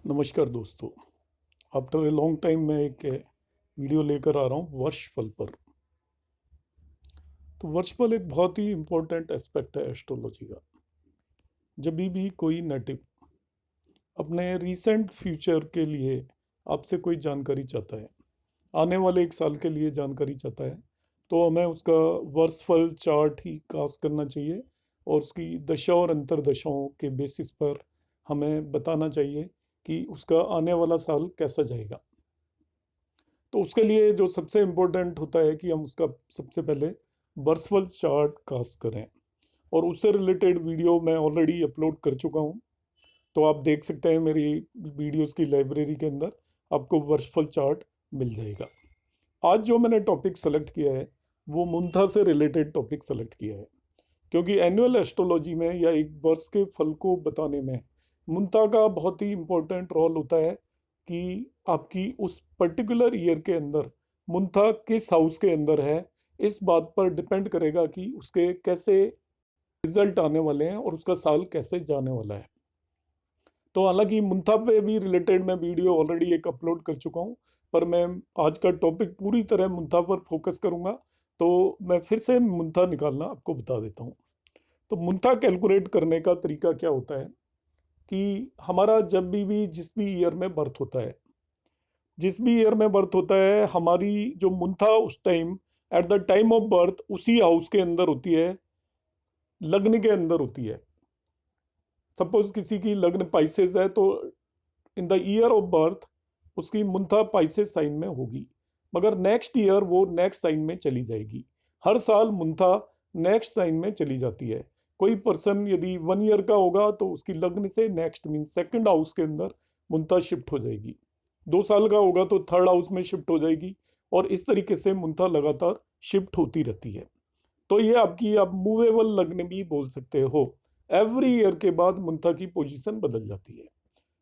नमस्कार दोस्तों। After a long time मैं एक वीडियो लेकर आ रहा हूँ वर्षफल पर। तो वर्षफल एक बहुत ही इम्पोर्टेंट एस्पेक्ट है एस्ट्रोलॉजी का। जब भी कोई नेटिव अपने रीसेंट फ्यूचर के लिए आपसे कोई जानकारी चाहता है, आने वाले एक साल के लिए जानकारी चाहता है, तो हमें उसका वर्षफल चार्ट ही कास्ट करना चाहिए और उसकी दशा और अंतर्दशाओं के बेसिस पर हमें बताना चाहिए कि उसका आने वाला साल कैसा जाएगा। तो उसके लिए जो सबसे इम्पोर्टेंट होता है कि हम उसका सबसे पहले वर्चुअल चार्ट कास्ट करें, और उससे रिलेटेड वीडियो मैं ऑलरेडी अपलोड कर चुका हूं। तो आप देख सकते हैं मेरी वीडियोस की लाइब्रेरी के अंदर आपको वर्चुअल चार्ट मिल जाएगा। आज जो मैंने टॉपिक सेलेक्ट किया है वो मुंथा से रिलेटेड टॉपिक सेलेक्ट किया है, क्योंकि एनुअल एस्ट्रोलॉजी में या एक वर्ष के फल को बताने में मुंता का बहुत ही इम्पोर्टेंट रोल होता है कि आपकी उस पर्टिकुलर ईयर के अंदर मुंता किस हाउस के अंदर है। इस बात पर डिपेंड करेगा कि उसके कैसे रिजल्ट आने वाले हैं और उसका साल कैसे जाने वाला है। तो हालांकि मुंथा पे भी रिलेटेड मैं वीडियो ऑलरेडी एक अपलोड कर चुका हूँ, पर मैं आज का टॉपिक पूरी तरह मुंथा पर फोकस करूंगा। तो मैं फिर से मुंथा निकालना आपको बता देता हूँ। तो मुंथा कैलकुलेट करने का तरीका क्या होता है कि हमारा जब भी जिस भी ईयर में बर्थ होता है, जिस भी ईयर में बर्थ होता है, हमारी जो मुंथा उस time at the time of birth उसी हाउस के अंदर होती है, लग्न के अंदर होती है। सपोज किसी की लग्न पाइसेस है तो in the year of birth उसकी मुंथा पाइसेस साइन में होगी, मगर नेक्स्ट ईयर वो नेक्स्ट साइन में चली जाएगी। हर साल मुंथा नेक्स्ट साइन में चली जाती है। कोई पर्सन यदि 1 ईयर का होगा तो उसकी लग्न से नेक्स्ट मीन सेकंड हाउस के अंदर मुंथा शिफ्ट हो जाएगी। 2 साल का होगा तो थर्ड हाउस में शिफ्ट हो जाएगी, और इस तरीके से मुंथा लगातार शिफ्ट होती रहती है। तो ये आपकी आप मूवेबल लग्न भी बोल सकते हो। एवरी ईयर के बाद मुंथा की पोजीशन बदल जाती है।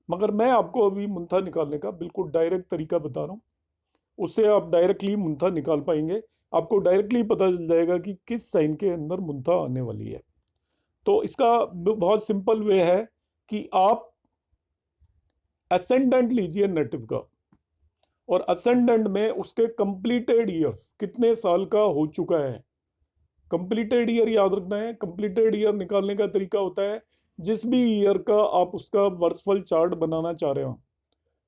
मगर मैं आपको अभी मुंथा निकालने का बिल्कुल डायरेक्ट तरीका बता रहा हूँ, उससे आप डायरेक्टली मुंथा निकाल पाएंगे। आपको डायरेक्टली पता चल जाएगा कि किस साइन के अंदर मुंथा आने वाली है। तो इसका बहुत सिंपल वे है कि आप असेंडेंट लीजिए नेटिव का, और असेंडेंट में उसके कंप्लीटेड ईयर्स कितने साल का हो चुका है। कंप्लीटेड ईयर याद रखना है। कंप्लीटेड ईयर निकालने का तरीका होता है जिस भी ईयर का आप उसका वर्सफल चार्ट बनाना चाह रहे हो।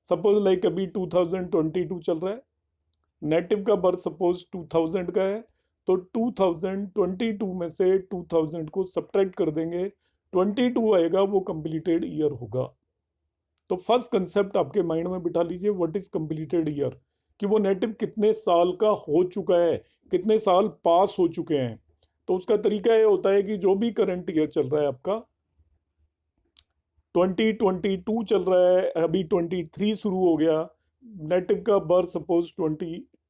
सपोज लाइक अभी 2022 चल रहा है, नेटिव का बर्थ सपोज 2000 का है, तो 2022 में से 2000 को सब्ट्रैक्ट कर देंगे, 22 आएगा, वो कंप्लीटेड ईयर होगा। तो फर्स्ट कंसेप्ट आपके माइंड में बिठा लीजिए, व्हाट इज कंप्लीटेड ईयर, कि वो नेटिव कितने साल का हो चुका है, कितने साल पास हो चुके हैं। तो उसका तरीका ये होता है कि जो भी करंट ईयर चल रहा है आपका, 2022 चल रहा है, अभी 23 शुरू हो गया, नेटिव का बर्थ सपोज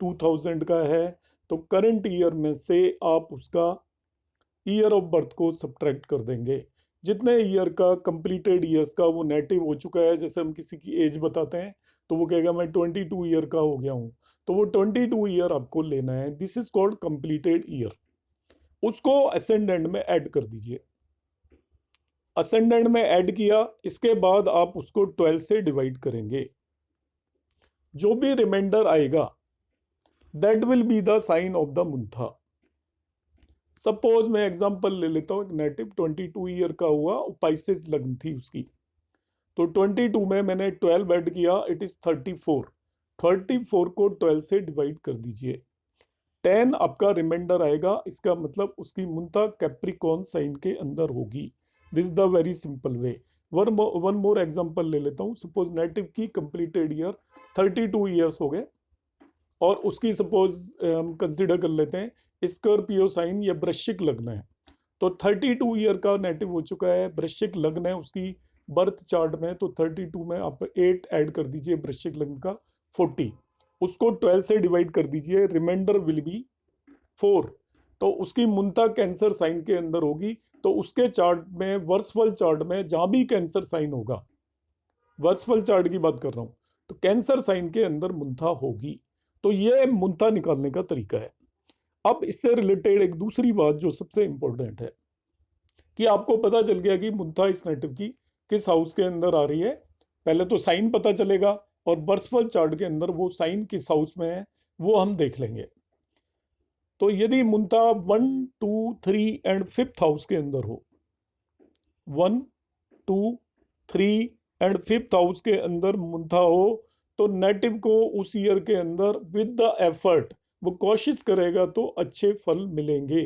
2000 का है, तो करंट ईयर में से आप उसका ईयर ऑफ बर्थ को सब्ट्रैक्ट कर देंगे। जितने ईयर का कंप्लीटेड ईयर्स का वो नेटिव हो चुका है, जैसे हम किसी की एज बताते हैं तो वो कहेगा मैं 22 ईयर का हो गया हूँ, तो वो 22 ईयर आपको लेना है। This is called completed year. उसको असेंडेंट में ऐड कर दीजिए। असेंडेंट में ऐड किया, इसके बाद आप उसको 12 से डिवाइड करेंगे। जो भी रिमाइंडर आएगा that will be the sign off the month. Suppose मैं एग्जांपल ले लेता हूँ, एक नेटिव 22 ईयर का हुआ, पाइसेस लग्न थी उसकी, तो 22 में मैंने 12 ऐड किया, इट इज 34। 34 को 12 से डिवाइड कर दीजिए, 10 आपका रिमाइंडर आएगा। इसका मतलब उसकी मुंता कैप्रिकॉन साइन के अंदर होगी। This the very simple way. One more example ले लेता हूँ। सपोज नेटिव की कंप्लीटेड ईयर 32 ईयर्स हो गए, और उसकी सपोज हम कंसिडर कर लेते हैं स्कॉर्पियो साइन या वृश्चिक लग्न है, तो 32 ईयर का नेटिव हो चुका है, वृश्चिक लग्न है उसकी बर्थ चार्ट में, तो 32 में आप 8 ऐड कर दीजिए वृश्चिक लग्न का, 40, उसको 12 से डिवाइड कर दीजिए, रिमाइंडर विल बी 4। तो उसकी मुंता कैंसर साइन के अंदर होगी। तो उसके चार्ट में, वर्सफल चार्ट में जहां भी कैंसर साइन होगा, वर्सफल चार्ट की बात कर रहा हूं, तो कैंसर साइन के अंदर मुंथा होगी। तो ये मुंथा निकालने का तरीका है। अब इससे रिलेटेड एक दूसरी बात जो सबसे इंपॉर्टेंट है, कि आपको पता चल गया कि मुंथा इस नेटिव की किस हाउस के अंदर आ रही है, पहले तो साइन पता चलेगा और बर्थफल चार्ट के अंदर वो साइन किस हाउस में है वो हम देख लेंगे। तो यदि मुंता 1, 2, 3 एंड 5th हाउस के अंदर हो, 1, 2, 3 एंड 5th हाउस के अंदर मुंता हो, तो नेटिव को उस ईयर के अंदर विद द एफर्ट वो कोशिश करेगा तो अच्छे फल मिलेंगे।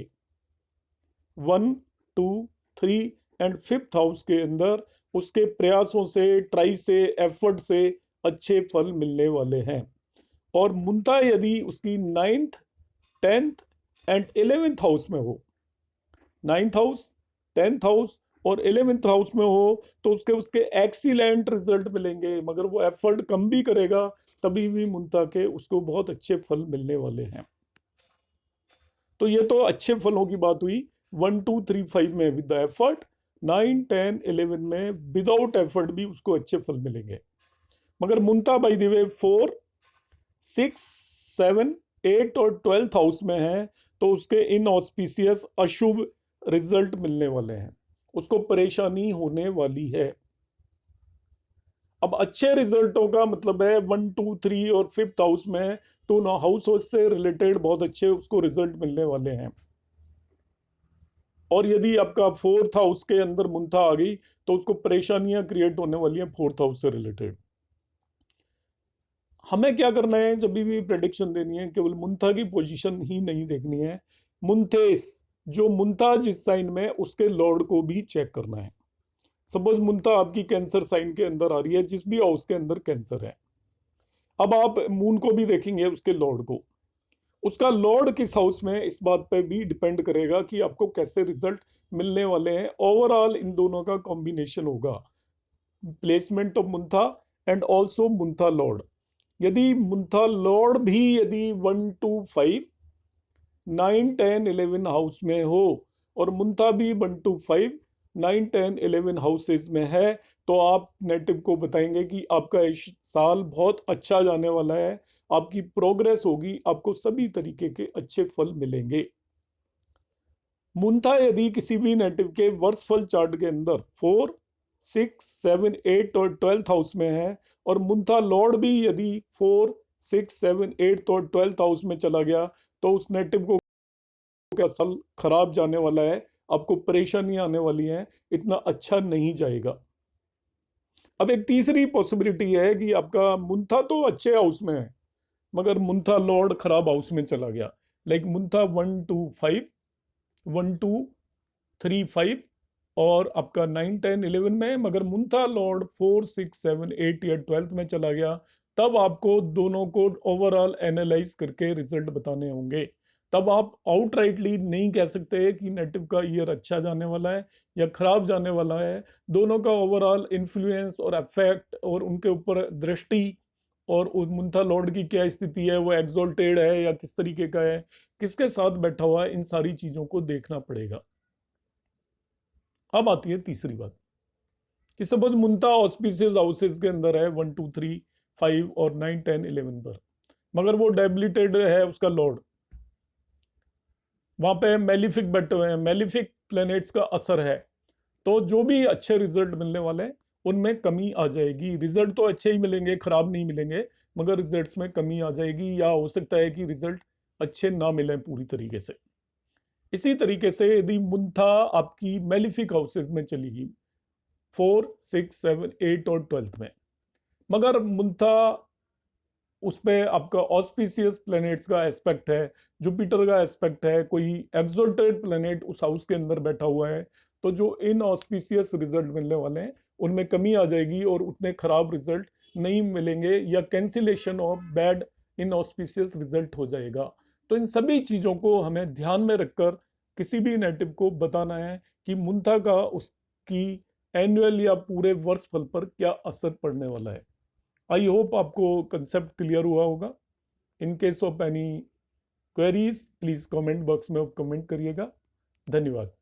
1, 2, 3 एंड 5th हाउस के अंदर उसके प्रयासों से, ट्राई से, एफर्ट से अच्छे फल मिलने वाले हैं। और मुंता यदि उसकी 9th, 10th and 11th house में हो, 9th हाउस, 10th हाउस और 11th हाउस में हो, तो उसके एक्सीलेंट रिजल्ट मिलेंगे। मगर वो एफर्ट कम भी करेगा तभी भी मुंता के उसको बहुत अच्छे फल मिलने वाले हैं। तो ये तो अच्छे फलों की बात हुई। 1, 2, 3, 5 में विद द एफर्ट, 9, 10, 11 में विदाउट एफर्ट भी उसको अच्छे फल मिलेंगे। मगर मुंता बाय द वे 4, 6, 7, 8 और 12th हाउस में है, तो उसके इनऑस्पिशियस अशुभ रिजल्ट मिलने वाले हैं, उसको परेशानी होने वाली है। अब अच्छे रिजल्टों का मतलब है 1, 2, 3 और 5th हाउस में, तो हाउस से रिलेटेड बहुत अच्छे उसको रिजल्ट मिलने वाले हैं। और यदि आपका 4th हाउस के अंदर मुंता आ गई तो उसको परेशानियां क्रिएट होने वाली हैं 4th हाउस से रिलेटेड। हमें क्या करना है, जब भी प्रेडिक्शन देनी है, केवल मुंता की पोजीशन ही नहीं देखनी है, मुंतेस जो मुंता जिस साइन में उसके लॉर्ड को भी चेक करना है। सपोज मुंता आपकी कैंसर साइन के अंदर आ रही है, जिस भी हाउस के अंदर कैंसर है, अब आप मून को भी देखेंगे, उसके लॉर्ड को, उसका लॉर्ड किस हाउस में, इस बात पे भी डिपेंड करेगा कि आपको कैसे रिजल्ट मिलने वाले हैं। ओवरऑल इन दोनों का कॉम्बिनेशन होगा, placement of Muntha and also Muntha Lord. यदि मुंथा लॉर्ड भी यदि 1, 2, 5, 9, 10, 11 हाउस में हो और मुंथा भी 1, 2, 5, 9, 10, 11 हाउसेज में है, तो आप नेटिव को बताएंगे कि आपका इस साल बहुत अच्छा जाने वाला है, आपकी प्रोग्रेस होगी, आपको सभी तरीके के अच्छे फल मिलेंगे। मुंथा यदि किसी भी नेटिव के वर्ष फल चार्ट के अंदर 4, 6, 7, 8 और 12th हाउस में है, और मुंथा लॉर्ड भी यदि 4, 6, 7, 8 और 12th हाउस में चला गया, तो उस नेटिव को क्या साल खराब जाने वाला है, आपको परेशानी आने वाली है, इतना अच्छा नहीं जाएगा। अब एक तीसरी पॉसिबिलिटी है कि आपका मुंथा तो अच्छे हाउस में है मगर मुंथा लॉर्ड खराब हाउस में चला गया, लाइक मुंथा 1, 2, 5, 1, 2, 3, 5 और आपका 9, 10, 11 में, मगर मुंथा लॉर्ड 4, 6, 7, 8 या 12th में चला गया, तब आपको दोनों को ओवरऑल एनालाइज करके रिजल्ट बताने होंगे। तब आप आउटराइटली नहीं कह सकते कि नेटिव का ईयर अच्छा जाने वाला है या खराब जाने वाला है। दोनों का ओवरऑल इन्फ्लुएंस और इफेक्ट और उनके ऊपर दृष्टि और मुंथा लॉर्ड की क्या स्थिति है, वो एग्जॉल्टेड है या किस तरीके का है, किसके साथ बैठा हुआ है, इन सारी चीजों को देखना पड़ेगा। अब आती है तीसरी बात कि सपोज मुंता ऑस्पिशियस हाउसेस के अंदर है 1, 2, 3, 5 और 9, 10, 11 पर, मगर वो डेबिलिटेड है उसका लॉर्ड, वहां पे मेलिफिक बैठे हुए हैं, मेलिफिक प्लैनेट्स का असर है, तो जो भी अच्छे रिजल्ट मिलने वाले हैं उनमें कमी आ जाएगी। रिजल्ट तो अच्छे ही मिलेंगे, खराब नहीं मिलेंगे, मगर रिजल्ट्स में कमी आ जाएगी, या हो सकता है कि रिजल्ट अच्छे ना मिले पूरी तरीके से। इसी तरीके से यदि मुंथा आपकी मेलिफिक हाउसेज में चलेगी 4, 6, 7, 8 और 12th में, मगर मुंथा उसमें आपका ऑस्पिशियस प्लैनेट्स का एस्पेक्ट है, जुपिटर का एस्पेक्ट है, कोई एक्सोल्टेड प्लैनेट उस हाउस के अंदर बैठा हुआ है, तो जो इन ऑस्पिशियस रिजल्ट मिलने वाले हैं उनमें कमी आ जाएगी और उतने खराब रिजल्ट नहीं मिलेंगे, या cancellation of bad in auspicious result हो जाएगा। तो इन सभी चीजों को हमें ध्यान में रखकर किसी भी नेटिव को बताना है कि मुंथा का उसकी एनुअल या पूरे वर्ष फल पर क्या असर पड़ने वाला है। आई होप आपको कंसेप्ट क्लियर हुआ होगा। In case of any queries please comment box में कमेंट करिएगा। धन्यवाद।